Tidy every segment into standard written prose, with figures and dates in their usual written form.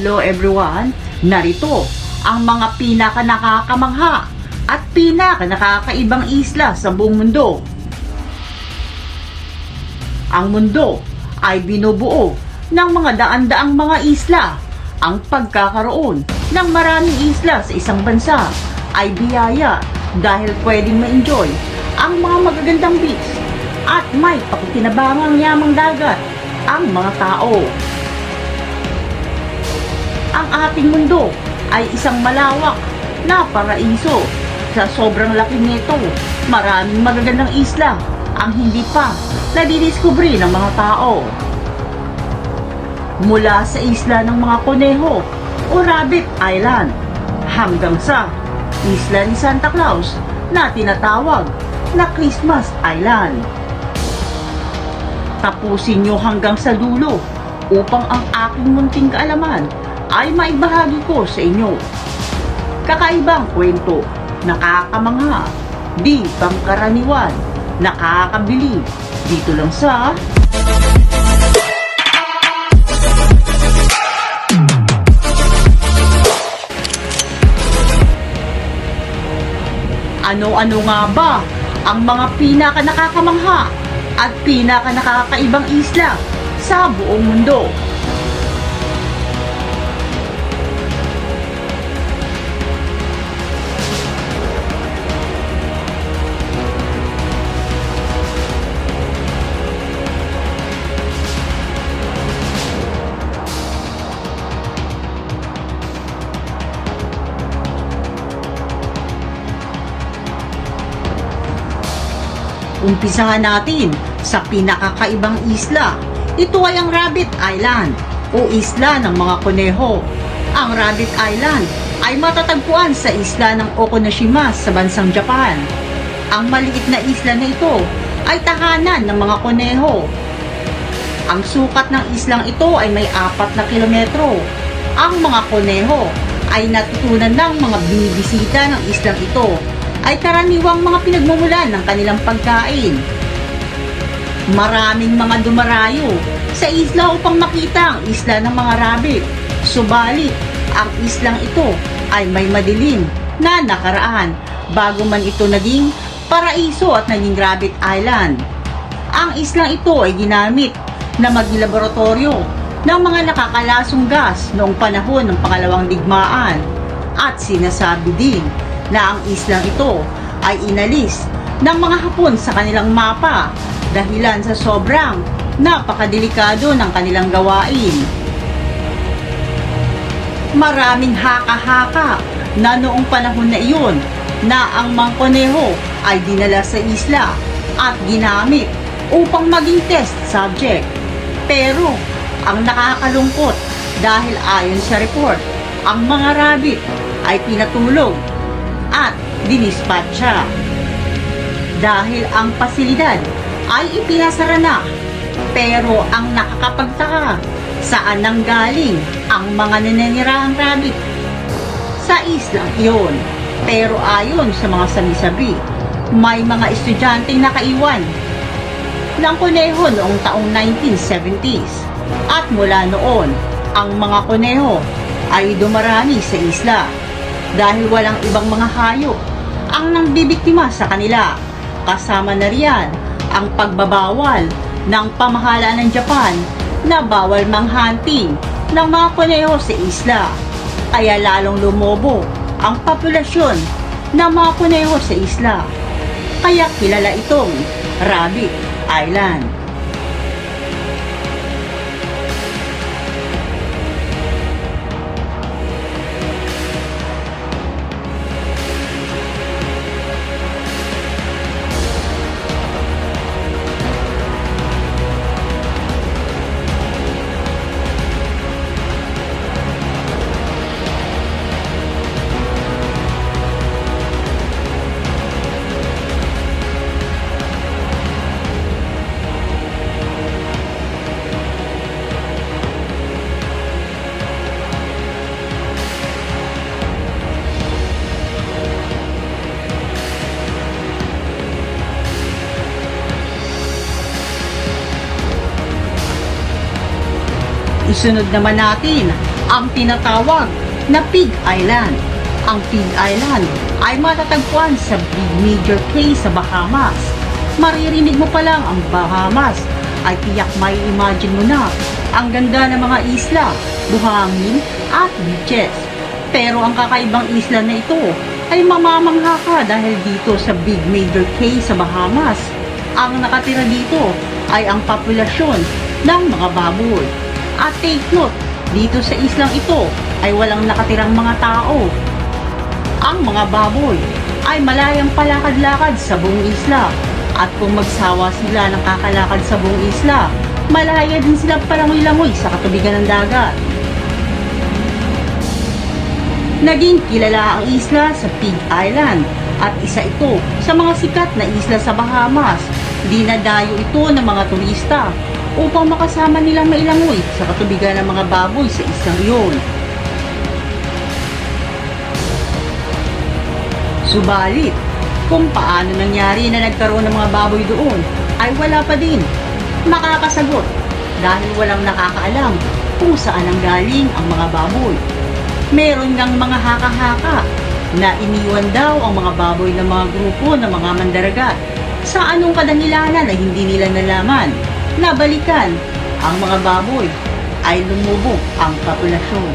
Hello everyone! Narito ang mga pinaka-nakakamangha at pinaka-nakakaibang isla sa buong mundo. Ang mundo ay binubuo ng mga daan-daang mga isla. Ang pagkakaroon ng maraming isla sa isang bansa ay biyaya dahil pwedeng ma-enjoy ang mga magagandang beach at may pakikinabangang yamang dagat ang mga tao. Ang ating mundo ay isang malawak na paraiso. Sa sobrang laki nito, maraming magagandang isla ang hindi pa nadidiskubre ng mga tao. Mula sa isla ng mga kuneho o Rabbit Island hanggang sa isla ni Santa Claus na tinatawag na Christmas Island. Tapusin nyo hanggang sa dulo upang ang aking munting kaalaman ay maibahagi ko sa inyo. Kakaibang kwento, nakakamangha, di pangkaraniwan, nakakabilib, dito lang sa Ano-ano nga ba ang mga pinaka-nakakamangha at pinaka-nakakaibang isla sa buong mundo? Umpisahan natin sa pinakakaibang isla. Ito ay ang Rabbit Island o isla ng mga kuneho. Ang Rabbit Island ay matatagpuan sa isla ng Okonoshima sa bansang Japan. Ang maliit na isla na ito ay tahanan ng mga kuneho. Ang sukat ng islang ito ay may 4 na kilometro. Ang mga kuneho ay natutunan ng mga binibisita ng islang ito ay karaniwang mga pinagmumulan ng kanilang pagkain. Maraming mga dumarayo sa isla upang makita ang isla ng mga rabbit. Subalit, ang islang ito ay may madilim na nakaraan bago man ito naging paraiso at naging Rabbit Island. Ang islang ito ay ginamit na maging laboratorio ng mga nakakalasong gas noong panahon ng Pangalawang Digmaan at sinasabi din na ang islang ito ay inalis ng mga Hapon sa kanilang mapa dahilan sa sobrang napakadelikado ng kanilang gawain. Maraming haka-haka na noong panahon na iyon na ang mga kuneho ay dinala sa isla at ginamit upang maging test subject. Pero ang nakakalungkot dahil ayon sa report, ang mga rabbit ay pinatulog at dinispatcha dahil ang pasilidad ay ipinasara na. Pero ang nakakapagtaka, saan nanggaling ang mga ninanirahang rabbit sa islang iyon? Pero ayon sa mga sabi-sabi, may mga estudyanteng nakaiwan ng kuneho noong taong 1970s at mula noon ang mga kuneho ay dumarami sa isla dahil walang ibang mga hayop ang nangbibiktima sa kanila. Kasama na riyan ang pagbabawal ng pamahalaan ng Japan na bawal manghunting ng mga kuneho sa isla. Kaya lalong lumobo ang populasyon ng mga kuneho sa isla. Kaya kilala itong Rabbit Island. Isunod naman natin ang tinatawag na Pig Island. Ang Pig Island ay matatagpuan sa Big Major Cay sa Bahamas. Maririnig mo pa lang ang Bahamas ay tiyak may imagine mo na ang ganda ng mga isla, buhangin at beaches. Pero ang kakaibang isla na ito ay mamamangha ka dahil dito sa Big Major Cay sa Bahamas, ang nakatira dito ay ang populasyon ng mga baboy. At take note, dito sa islang ito ay walang nakatirang mga tao. Ang mga baboy ay malayang palakad-lakad sa buong isla. At kung magsawa sila ng kakalakad sa buong isla, malaya din sila palangoy-langoy sa katubigan ng dagat. Naging kilala ang isla sa Pig Island at isa ito sa mga sikat na isla sa Bahamas. Dinadayo ito ng mga turista upang makasama nilang mailangoy sa katubigan ng mga baboy sa islang iyon. Subalit, kung paano nangyari na nagkaroon ng mga baboy doon ay wala pa din makakasagot dahil walang nakakaalam kung saan ang galing ang mga baboy. Meron ngang mga haka-haka na iniwan daw ang mga baboy ng mga grupo ng mga mandaragat sa anong kadahilanan na hindi nila nalaman na balikan ang mga baboy ay lumubog ang populasyon.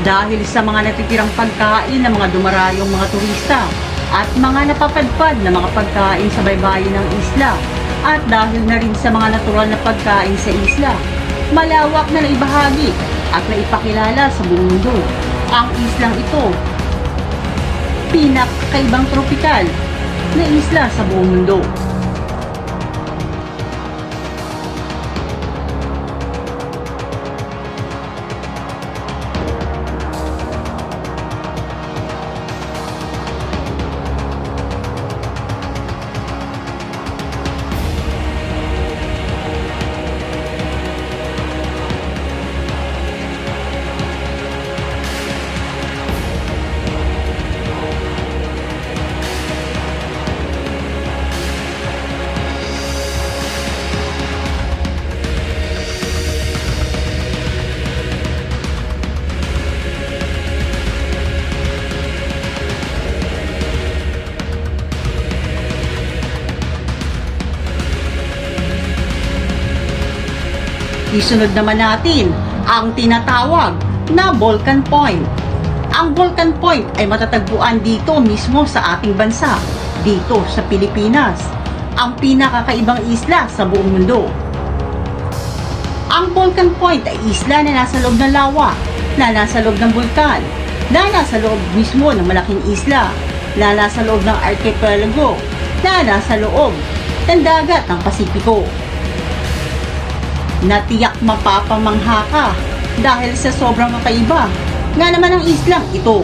Dahil sa mga natitirang pagkain ng mga dumarayong mga turista at mga napapadpad na mga pagkain sa baybayin ng isla at dahil na rin sa mga natural na pagkain sa isla, malawak na naibahagi at naipakilala sa buong mundo ang islang ito. Pinakakaibang tropikal na isla sa buong mundo. Isunod naman natin ang tinatawag na Volcan Point. Ang Volcan Point ay matatagpuan dito mismo sa ating bansa, dito sa Pilipinas, ang pinakakaibang isla sa buong mundo. Ang Volcan Point ay isla na nasa loob ng lawa, na nasa loob ng bulkan, na nasa loob mismo ng malaking isla, na nasa loob ng archipelago, na nasa loob ng dagat ng Pasipiko. Natiyak mapapamangha ka dahil sa sobrang kakaiba nga naman ang islang ito.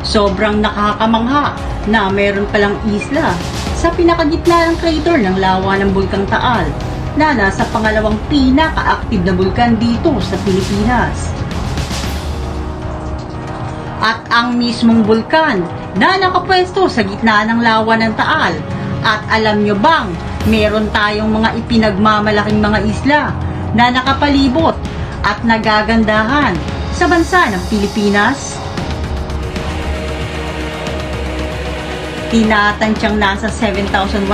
Sobrang nakakamangha na meron palang isla sa pinakagitna ng crater ng lawa ng Bulkang Taal na nasa pangalawang pinaka-active na bulkan dito sa Pilipinas. At ang mismong bulkan na nakapwesto sa gitna ng lawa ng Taal. At alam nyo bang meron tayong mga ipinagmamalaking mga isla na nakapalibot at nagagandahan sa bansa ng Pilipinas? Tinatansyang nasa 7,100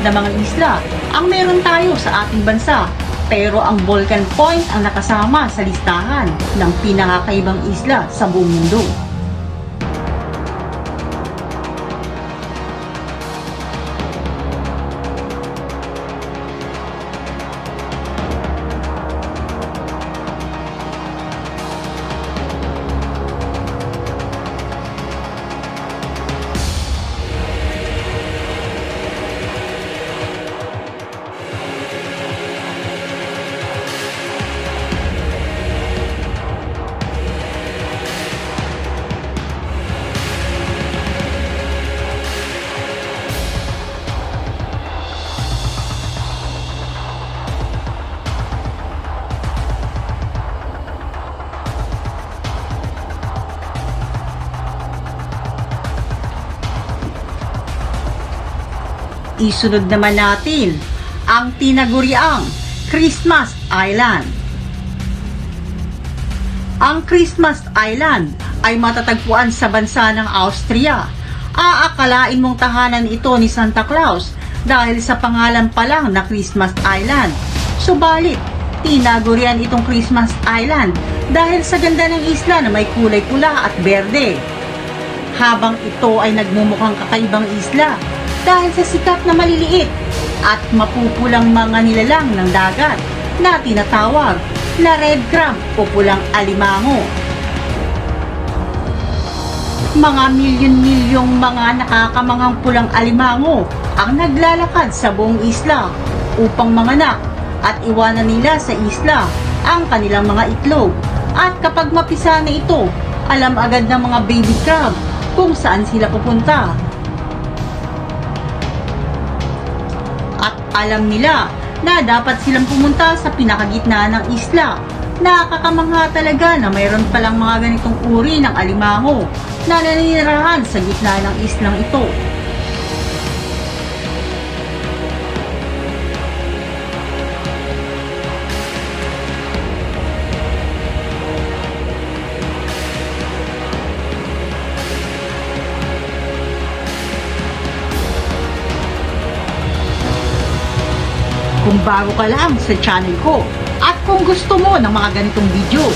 na mga isla ang meron tayo sa ating bansa, pero ang Volcan Point ang nakasama sa listahan ng pinakakaibang isla sa buong mundo. Isunod naman natin ang tinaguriang Christmas Island. Ang Christmas Island ay matatagpuan sa bansa ng Austria. Aakalain mong tahanan ito ni Santa Claus dahil sa pangalan pa lang na Christmas Island. Subalit, tinagurian itong Christmas Island dahil sa ganda ng isla na may kulay pula at berde. Habang ito ay nagmumukhang kakaibang isla dahil sa sikat na maliliit at mapupulang mga nilalang ng dagat na tinatawag na red crab o pulang alimango. Mga milyon-milyong mga nakakamangang pulang alimango ang naglalakad sa buong isla upang manganak at iwanan nila sa isla ang kanilang mga itlog. At kapag mapisa na ito, alam agad ng mga baby crab kung saan sila pupunta. At alam nila na dapat silang pumunta sa pinakagitna ng isla. Nakakamangha talaga na mayroon palang mga ganitong uri ng alimango na naninirahan sa gitna ng islang ito. Kung bago ka lang sa channel ko at kung gusto mo ng mga ganitong video,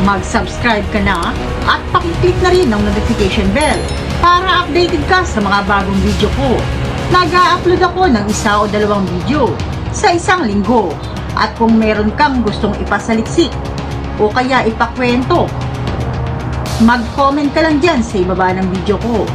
mag-subscribe ka na at pakiclick na rin ng notification bell para updated ka sa mga bagong video ko. Nag-a-upload ako ng 1 o 2 video sa isang linggo. At kung meron kang gustong ipasaliksik o kaya ipakwento, mag-comment ka lang dyan sa ibaba ng video ko.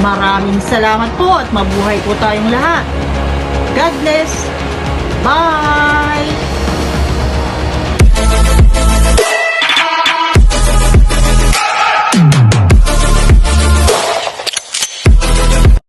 Maraming salamat po at mabuhay po tayong lahat. God bless. Bye!